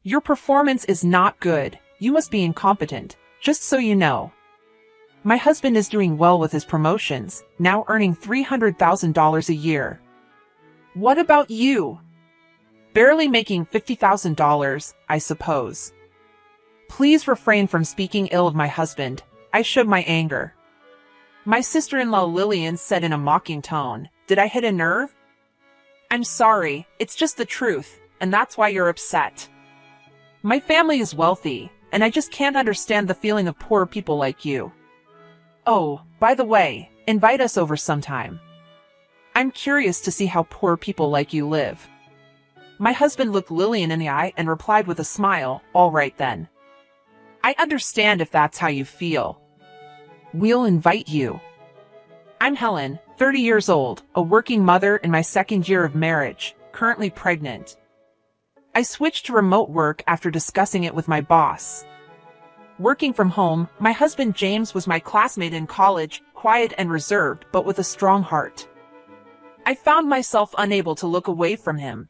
Your performance is not good. You must be incompetent, just so you know. My husband is doing well with his promotions, now earning $300,000 a year. What about you? Barely making $50,000, I suppose. Please refrain from speaking ill of my husband. I showed my anger. My sister-in-law Lillian said in a mocking tone, "Did I hit a nerve?" "I'm sorry, it's just the truth, and that's why you're upset. My family is wealthy, and I just can't understand the feeling of poor people like you. Oh, by the way, invite us over sometime. I'm curious to see how poor people like you live." My husband looked Lillian in the eye and replied with a smile, "All right then. I understand if that's how you feel. We'll invite you." I'm Helen, 30 years old, a working mother in my second year of marriage, currently pregnant. I switched to remote work after discussing it with my boss. Working from home, my husband James was my classmate in college, quiet and reserved but with a strong heart. I found myself unable to look away from him.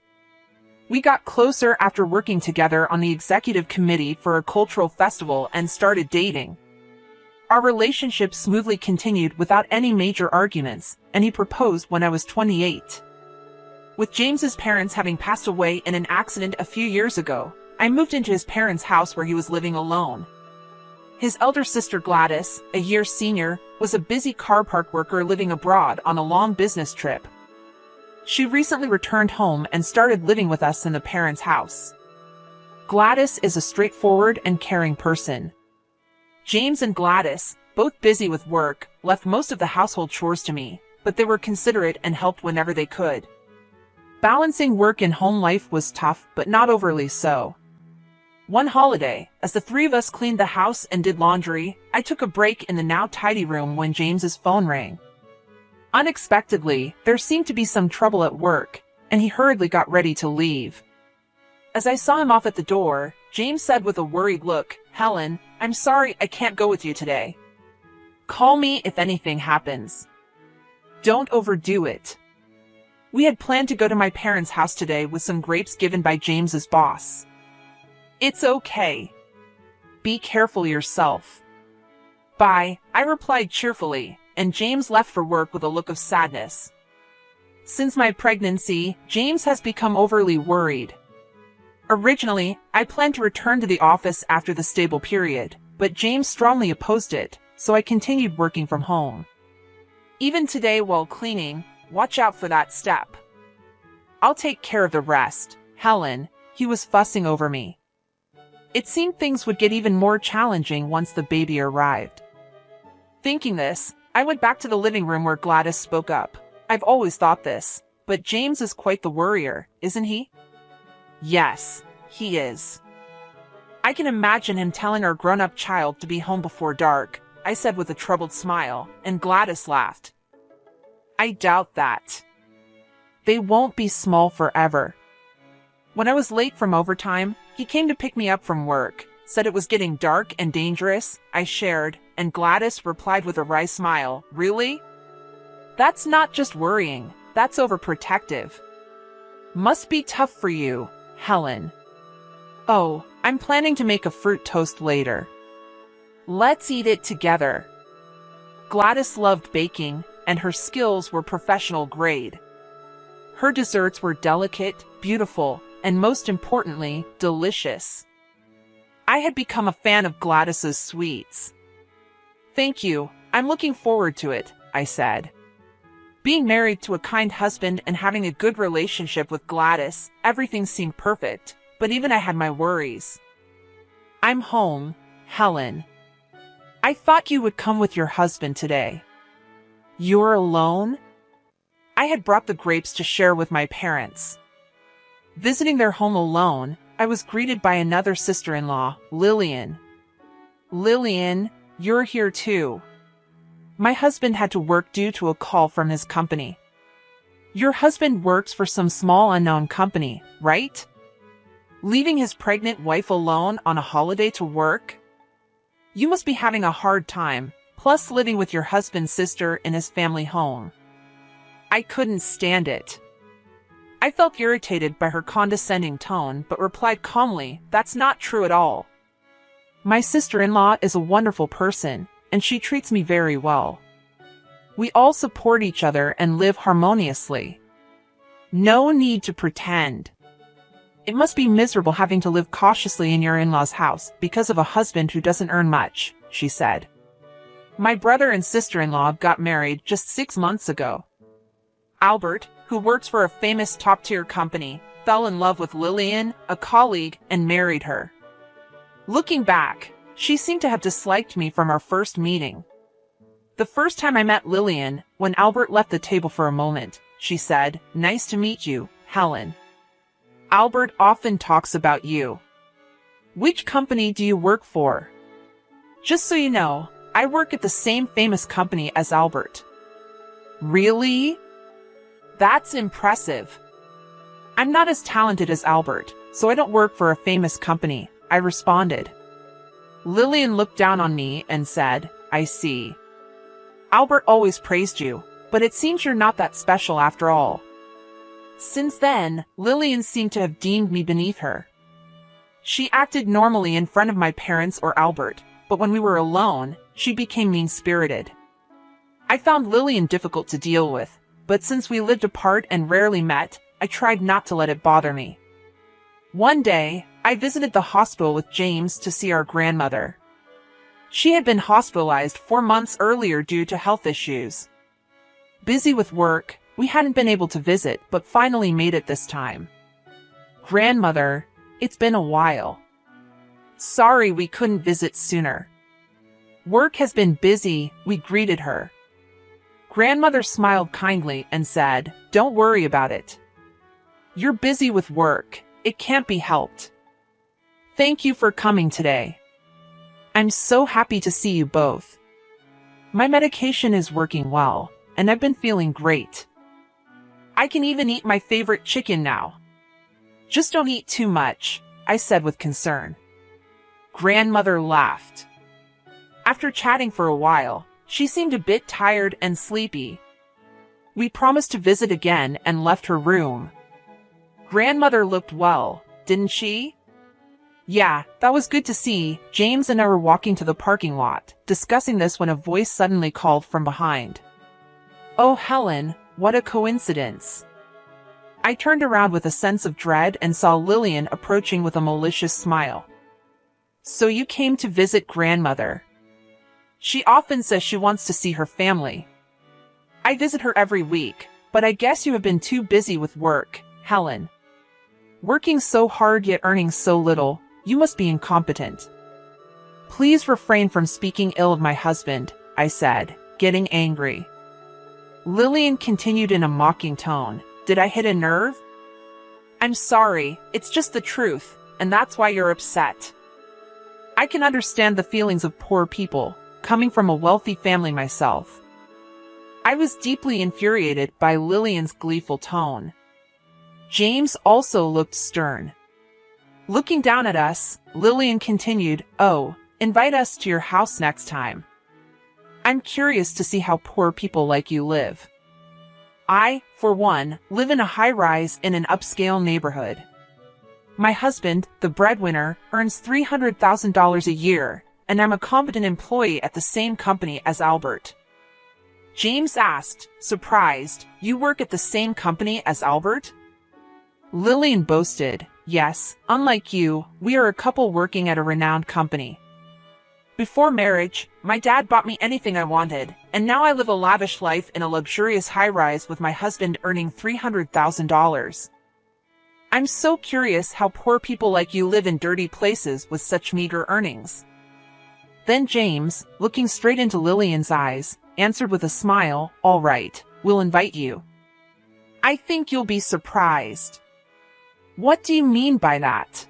We got closer after working together on the executive committee for a cultural festival and started dating. Our relationship smoothly continued without any major arguments, and he proposed when I was 28. With James's parents having passed away in an accident a few years ago, I moved into his parents' house where he was living alone. His elder sister Gladys, a year senior, was a busy car park worker living abroad on a long business trip. She recently returned home and started living with us in the parents' house. Gladys is a straightforward and caring person. James and Gladys, both busy with work, left most of the household chores to me, but they were considerate and helped whenever they could. Balancing work and home life was tough, but not overly so. One holiday, as the three of us cleaned the house and did laundry, I took a break in the now tidy room when James's phone rang. Unexpectedly, there seemed to be some trouble at work, and he hurriedly got ready to leave. As I saw him off at the door, James said with a worried look, "Helen, I'm sorry I can't go with you today. Call me if anything happens. Don't overdo it." We had planned to go to my parents' house today with some grapes given by James's boss. "It's okay. Be careful yourself." "Bye," I replied cheerfully, and James left for work with a look of sadness. Since my pregnancy, James has become overly worried. Originally, I planned to return to the office after the stable period, but James strongly opposed it, so I continued working from home. Even today while cleaning, watch out for that step. "I'll take care of the rest, Helen," he was fussing over me. It seemed things would get even more challenging once the baby arrived. Thinking this, I went back to the living room where Gladys spoke up. "I've always thought this, but James is quite the worrier, isn't he?" "Yes, he is. I can imagine him telling our grown-up child to be home before dark," I said with a troubled smile, and Gladys laughed. "I doubt that. They won't be small forever." When I was late from overtime, he came to pick me up from work, said it was getting dark and dangerous. I shared, and Gladys replied with a wry smile, "Really? That's not just worrying, that's overprotective. Must be tough for you, Helen." "Oh, I'm planning to make a fruit toast later. Let's eat it together." Gladys loved baking, and her skills were professional grade. Her desserts were delicate, beautiful, and most importantly, delicious. I had become a fan of Gladys's sweets. "Thank you, I'm looking forward to it," I said. Being married to a kind husband and having a good relationship with Gladys, everything seemed perfect, but even I had my worries. "I'm home, Helen. I thought you would come with your husband today. You're alone?" I had brought the grapes to share with my parents. Visiting their home alone, I was greeted by another sister-in-law, Lillian. "Lillian, you're here too." My husband had to work due to a call from his company. "Your husband works for some small unknown company, right? Leaving his pregnant wife alone on a holiday to work? You must be having a hard time, plus living with your husband's sister in his family home." I couldn't stand it. I felt irritated by her condescending tone, but replied calmly, "That's not true at all. My sister-in-law is a wonderful person, and she treats me very well. We all support each other and live harmoniously. No need to pretend. It must be miserable having to live cautiously in your in-laws' house because of a husband who doesn't earn much," she said. My brother and sister-in-law got married just 6 months ago. Albert, who works for a famous top-tier company, fell in love with Lillian, a colleague, and married her. Looking back, she seemed to have disliked me from our first meeting. The first time I met Lillian, when Albert left the table for a moment, she said, "Nice to meet you, Helen. Albert often talks about you. Which company do you work for?" "Just so you know, I work at the same famous company as Albert." "Really? That's impressive." "I'm not as talented as Albert, so I don't work for a famous company," I responded. Lillian looked down on me and said, "I see. Albert always praised you, but it seems you're not that special after all." Since then, Lillian seemed to have deemed me beneath her. She acted normally in front of my parents or Albert, but when we were alone, she became mean-spirited. I found Lillian difficult to deal with, but since we lived apart and rarely met, I tried not to let it bother me. One day, I visited the hospital with James to see our grandmother. She had been hospitalized 4 months earlier due to health issues. Busy with work, we hadn't been able to visit, but finally made it this time. "Grandmother, it's been a while. Sorry we couldn't visit sooner. Work has been busy," we greeted her. Grandmother smiled kindly and said, "Don't worry about it. You're busy with work. It can't be helped. Thank you for coming today. I'm so happy to see you both. My medication is working well, and I've been feeling great. I can even eat my favorite chicken now. Just don't eat too much," I said with concern. Grandmother laughed. After chatting for a while, she seemed a bit tired and sleepy. We promised to visit again and left her room. Grandmother looked well, didn't she? "Yeah, that was good to see." James and I were walking to the parking lot, discussing this when a voice suddenly called from behind. "Oh, Helen, what a coincidence." I turned around with a sense of dread and saw Lillian approaching with a malicious smile. "So you came to visit grandmother. She often says she wants to see her family. I visit her every week, but I guess you have been too busy with work, Helen. Working so hard yet earning so little, you must be incompetent. Please refrain from speaking ill of my husband," I said, getting angry. Lillian continued in a mocking tone. "Did I hit a nerve?" "I'm sorry, it's just the truth, and that's why you're upset. I can understand the feelings of poor people, coming from a wealthy family myself." I was deeply infuriated by Lillian's gleeful tone. James also looked stern. Looking down at us, Lillian continued, "Oh, invite us to your house next time. I'm curious to see how poor people like you live. I, for one, live in a high-rise in an upscale neighborhood. My husband, the breadwinner, earns $300,000 a year, and I'm a competent employee at the same company as Albert." James asked, surprised, "You work at the same company as Albert?" Lillian boasted, "Yes, unlike you, we are a couple working at a renowned company. Before marriage, my dad bought me anything I wanted, and now I live a lavish life in a luxurious high-rise with my husband earning $300,000. I'm so curious how poor people like you live in dirty places with such meager earnings." Then James, looking straight into Lillian's eyes, answered with a smile, "All right, we'll invite you. I think you'll be surprised." "What do you mean by that?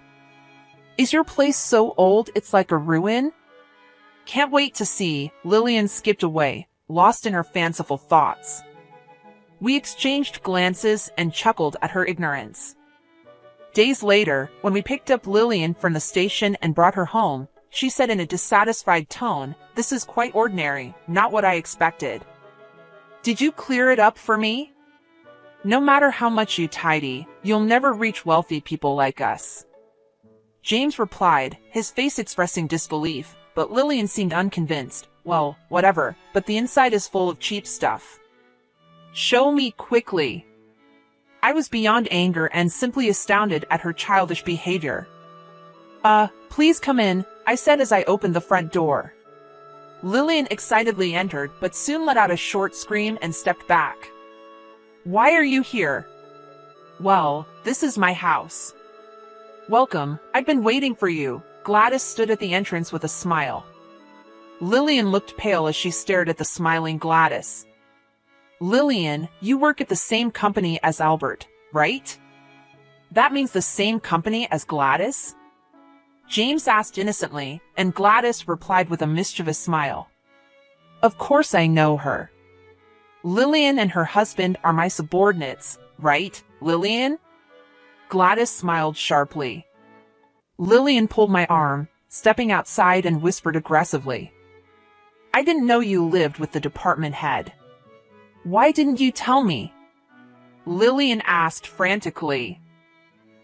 Is your place so old it's like a ruin?" "Can't wait to see." Lillian skipped away, lost in her fanciful thoughts. We exchanged glances and chuckled at her ignorance. Days later, when we picked up Lillian from the station and brought her home, she said in a dissatisfied tone, "This is quite ordinary, not what I expected. Did you clear it up for me?" No matter how much you tidy, you'll never reach wealthy people like us. James replied, his face expressing disbelief, but Lillian seemed unconvinced. Well, whatever, but the inside is full of cheap stuff. Show me quickly. I was beyond anger and simply astounded at her childish behavior. Please come in, I said as I opened the front door. Lillian excitedly entered, but soon let out a short scream and stepped back. Why are you here? Well, this is my house. Welcome, I've been waiting for you. Gladys stood at the entrance with a smile. Lillian looked pale as she stared at the smiling Gladys. Lillian, you work at the same company as Albert, right? That means the same company as Gladys? James asked innocently, and Gladys replied with a mischievous smile. Of course I know her. Lillian and her husband are my subordinates, right, Lillian? Gladys smiled sharply. Lillian pulled my arm, stepping outside and whispered aggressively. I didn't know you lived with the department head. Why didn't you tell me? Lillian asked frantically.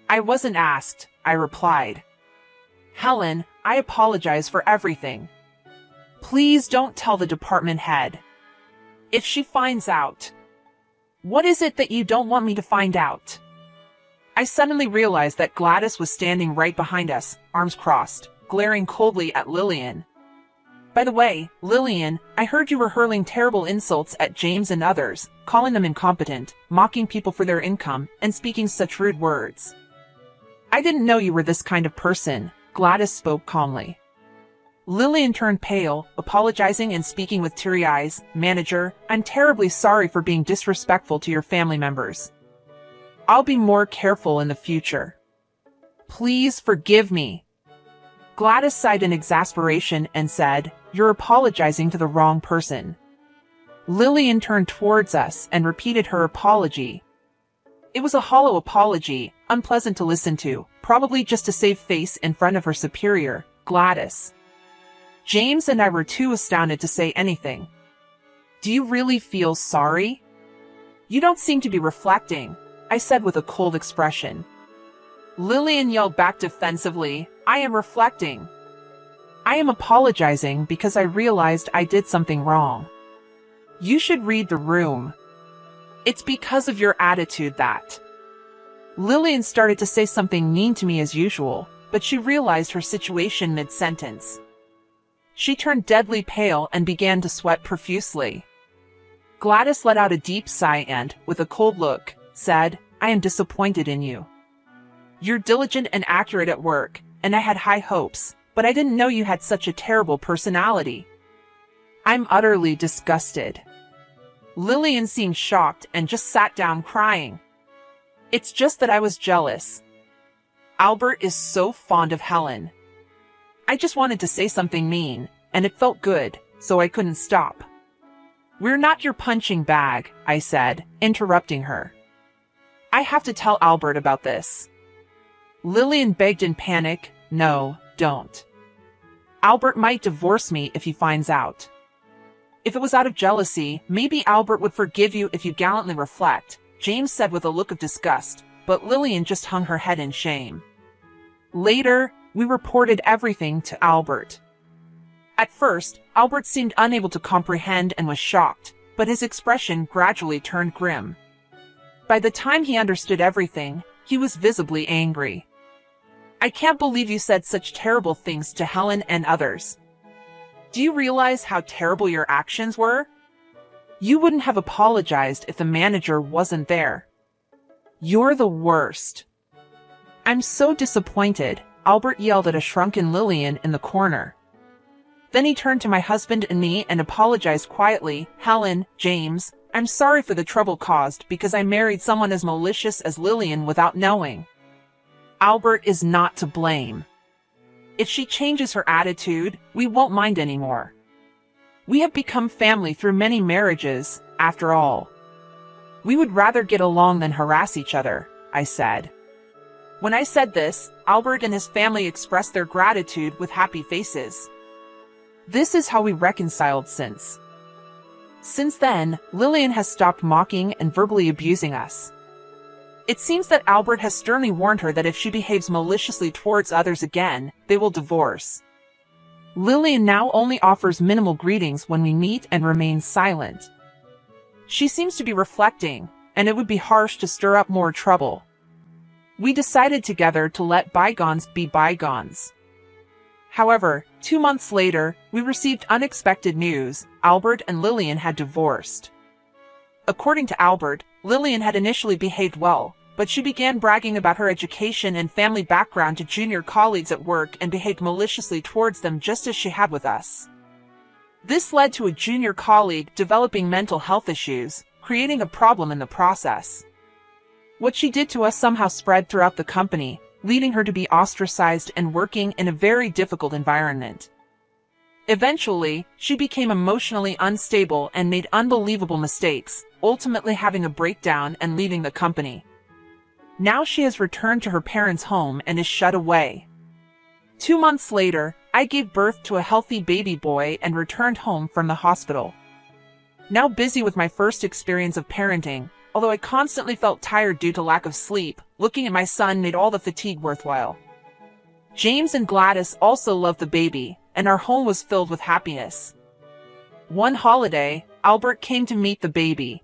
I wasn't asked, I replied. Helen, I apologize for everything. Please don't tell the department head. If she finds out. What is it that you don't want me to find out? I suddenly realized that Gladys was standing right behind us, arms crossed, glaring coldly at Lillian. By the way, Lillian, I heard you were hurling terrible insults at James and others, calling them incompetent, mocking people for their income, and speaking such rude words. I didn't know you were this kind of person, Gladys spoke calmly. Lillian turned pale, apologizing and speaking with teary eyes. Manager, I'm terribly sorry for being disrespectful to your family members. I'll be more careful in the future. Please forgive me. Gladys sighed in exasperation and said, You're apologizing to the wrong person. Lillian turned towards us and repeated her apology. It was a hollow apology, unpleasant to listen to, probably just to save face in front of her superior, Gladys. James and I were too astounded to say anything. Do you really feel sorry? You don't seem to be reflecting, I said with a cold expression. Lillian yelled back defensively, I am reflecting. I am apologizing because I realized I did something wrong. You should read the room. It's because of your attitude that. Lillian started to say something mean to me as usual, but she realized her situation mid-sentence. She turned deadly pale and began to sweat profusely. Gladys let out a deep sigh and, with a cold look, said, I am disappointed in you. You're diligent and accurate at work, and I had high hopes, but I didn't know you had such a terrible personality. I'm utterly disgusted. Lillian seemed shocked and just sat down crying. It's just that I was jealous. Albert is so fond of Helen. I just wanted to say something mean, and it felt good, so I couldn't stop. We're not your punching bag, I said, interrupting her. I have to tell Albert about this. Lillian begged in panic, No, don't. Albert might divorce me if he finds out. If it was out of jealousy, maybe Albert would forgive you if you gallantly reflect, James said with a look of disgust, but Lillian just hung her head in shame. Later, we reported everything to Albert. At first, Albert seemed unable to comprehend and was shocked, but his expression gradually turned grim. By the time he understood everything, he was visibly angry. I can't believe you said such terrible things to Helen and others. Do you realize how terrible your actions were? You wouldn't have apologized if the manager wasn't there. You're the worst. I'm so disappointed, Albert yelled at a shrunken Lillian in the corner. Then he turned to my husband and me and apologized quietly. Helen, James, I'm sorry for the trouble caused because I married someone as malicious as Lillian without knowing. Albert is not to blame. If she changes her attitude, we won't mind anymore. We have become family through many marriages, after all. We would rather get along than harass each other, I said. When I said this, Albert and his family expressed their gratitude with happy faces. This is how we reconciled since. Since then, Lillian has stopped mocking and verbally abusing us. It seems that Albert has sternly warned her that if she behaves maliciously towards others again, they will divorce. Lillian now only offers minimal greetings when we meet and remains silent. She seems to be reflecting, and it would be harsh to stir up more trouble. We decided together to let bygones be bygones. However, 2 months later, we received unexpected news: Albert and Lillian had divorced. According to Albert, Lillian had initially behaved well, but she began bragging about her education and family background to junior colleagues at work and behaved maliciously towards them just as she had with us. This led to a junior colleague developing mental health issues, creating a problem in the process. What she did to us somehow spread throughout the company, leading her to be ostracized and working in a very difficult environment. Eventually, she became emotionally unstable and made unbelievable mistakes, ultimately having a breakdown and leaving the company. Now she has returned to her parents' home and is shut away. 2 months later, I gave birth to a healthy baby boy and returned home from the hospital. Now busy with my first experience of parenting, although I constantly felt tired due to lack of sleep, looking at my son made all the fatigue worthwhile. James and Gladys also loved the baby, and our home was filled with happiness. One holiday, Albert came to meet the baby.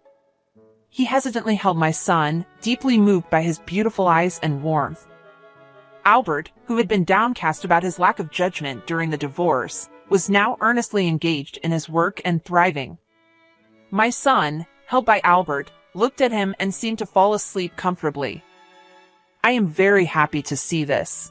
He hesitantly held my son, deeply moved by his beautiful eyes and warmth. Albert, who had been downcast about his lack of judgment during the divorce, was now earnestly engaged in his work and thriving. My son, held by Albert, looked at him and seemed to fall asleep comfortably. I am very happy to see this.